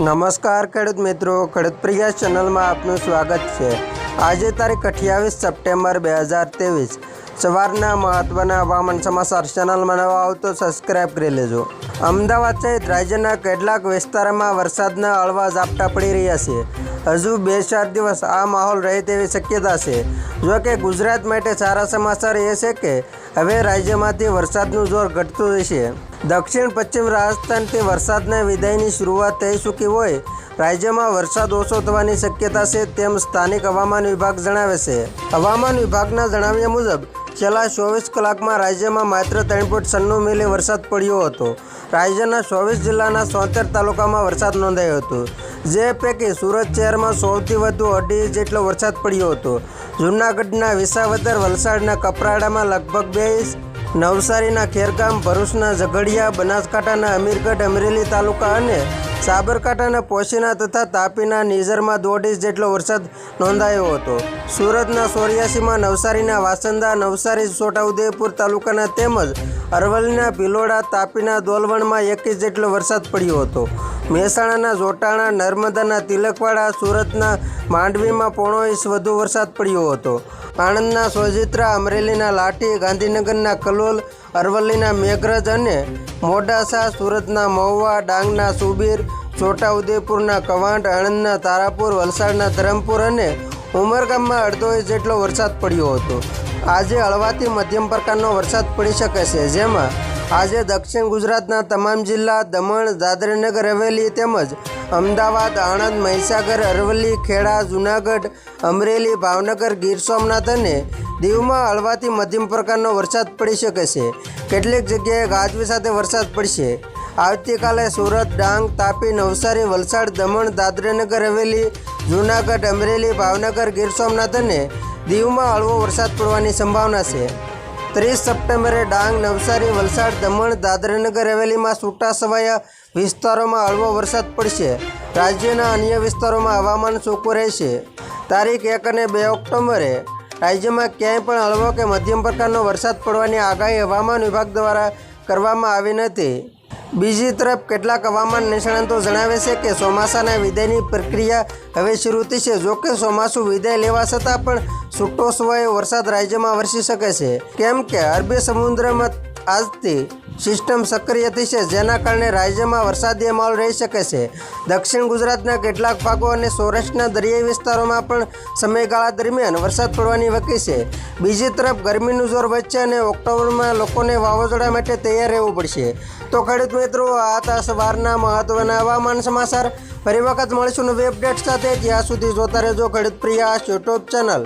નમસ્કાર ખેડૂત મિત્રો, ખેડૂત પાર્યસ ચેનલમાં આપનું સ્વાગત છે। આજે તારીખ 28 સપ્ટેમ્બર 2023 સવારના મહત્વના હવામાન સમાચાર। ચેનલમાં નવા આવો તો સબસ્ક્રાઇબ કરી લેજો। અમદાવાદ સહિત રાજ્યના કેટલાક વિસ્તારોમાં વરસાદના હળવા ઝાપટા પડી રહ્યા છે। હજુ 2-4 દિવસ આ માહોલ રહે તેવી શક્યતા છે। જો કે ગુજરાત માટે સારા સમાચાર એ છે કે હવે રાજ્યમાંથી વરસાદનું જોર ઘટતું જશે। દક્ષિણ પશ્ચિમ રાજસ્થાનથી વરસાદના વિદાયની શરૂઆત થઈ ચૂકી હોય રાજ્યમાં વરસાદ ઓછો થવાની શક્યતા છે તેમ સ્થાનિક હવામાન વિભાગ જણાવે છે। હવામાન વિભાગના જણાવ્યા મુજબ છેલ્લા 24 કલાકમાં રાજ્યમાં માત્ર 3.96 મિલી વરસાદ પડ્યો હતો। રાજ્યના 24 જિલ્લાના 73 તાલુકામાં વરસાદ નોંધાયો હતો, જે પૈકી સુરત શહેરમાં સૌથી વધુ 2.5 ઇંચ જેટલો વરસાદ પડ્યો હતો। જૂનાગઢના વિસાવદર, વલસાડના કપરાડામાં લગભગ 2 ઇંચ, નવસારીના ખેરગામ, ભરૂચના ઝઘડિયા, બનાસકાંઠાના અમીરગઢ, અમરેલી તાલુકા અને સાબરકાંઠાના પોશીના તથા તાપીના નિઝરમાં 1.5 ઇંચ જેટલો વરસાદ નોંધાયો હતો। સુરતના 84માં, નવસારીના વાસંદા, નવસારી છોટાઉદેપુર તાલુકાના તેમજ અરવલ્લીના ભિલોડા, તાપીના દોલવણમાં 1 ઇંચ જેટલો વરસાદ પડ્યો હતો। મહેસાણાના જોટાણા, નર્મદાના તિલકવાડા, સુરતના માંડવીમાં 0.5 ઇંચ વધુ વરસાદ પડ્યો હતો। આણંદના સોજિત્રા, અમરેલીના લાઠી, ગાંધીનગરના કલોલ, અરવલ્લીના મેઘરજ અને મોડાસા, સુરતના મહુવા, ડાંગના સુબીર, છોટાઉદેપુરના કવાંટ, આણંદના તારાપુર, વલસાડના ધરમપુર અને ઉમરગામમાં 1/2 ઇંચ જેટલો વરસાદ પડ્યો હતો। આજે હળવાથી મધ્યમ પ્રકારનો વરસાદ પડી શકે છે, જેમાં આજે દક્ષિણ ગુજરાતના તમામ જિલ્લા, દમણ, દાદરાનગર હવેલી તેમજ અમદાવાદ, આણંદ, મહીસાગર, અરવલ્લી, ખેડા, જૂનાગઢ, અમરેલી, ભાવનગર, ગીર સોમનાથ અને દીવમાં હળવાથી મધ્યમ પ્રકારનો વરસાદ પડી શકે છે। કેટલીક જગ્યાએ ગાજવી સાથે વરસાદ પડશે। આવતીકાલે સુરત, ડાંગ, તાપી, નવસારી, વલસાડ, દમણ, દાદરાનગર હવેલી, જૂનાગઢ, અમરેલી, ભાવનગર, ગીર સોમનાથ અને દીવમાં હળવો વરસાદ પડવાની સંભાવના છે। 30 સપ્ટેમ્બરે ડાંગ, નવસારી, વલસાડ, દમણ, દાદરાનગર હવેલીમાં છૂટાછવાયા વિસ્તારોમાં હળવો વરસાદ પડશે। રાજ્યના અન્ય વિસ્તારોમાં હવામાન સૂકું રહેશે। તારીખ 1 અને 2 ઓક્ટોબરે રાજ્યમાં ક્યાંય પણ હળવો કે મધ્યમ પ્રકારનો વરસાદ પડવાની આગાહી હવામાન વિભાગ દ્વારા કરવામાં આવી નથી। બીજી તરફ કેટલાક હવામાન નિષ્ણાતો જણાવે છે કે ચોમાસાના વિદાયની પ્રક્રિયા હવે શરૂ થશે। જોકે ચોમાસું વિદાય લેવા છતાં પણ છૂટો છવાયો વરસાદ રાજ્યમાં વરસી શકે છે, કેમ કે અરબી સમુદ્રમાં આજથી સિસ્ટમ સક્રિય થશે, જેના કારણે રાજ્યમાં વરસાદી માહોલ રહી શકે છે। દક્ષિણ ગુજરાતના કેટલાક ભાગો અને સૌરાષ્ટ્રના દરિયાઈ વિસ્તારોમાં પણ સમયગાળા દરમિયાન વરસાદ પડવાની વકી છે। બીજી તરફ ગરમીનું જોર વધશે અને ઓક્ટોબરમાં લોકોને વાવાઝોડા માટે તૈયાર રહેવું પડશે। તો ખેડૂત મિત્રો, આ હતા સવારના મહત્વના હવામાન સમાચાર। ફરી વખત મળીશું નવી અપડેટ સાથે। ત્યાં સુધી જોતા રહેજો ખેડૂત પાર્યસ યુટ્યુબ ચેનલ।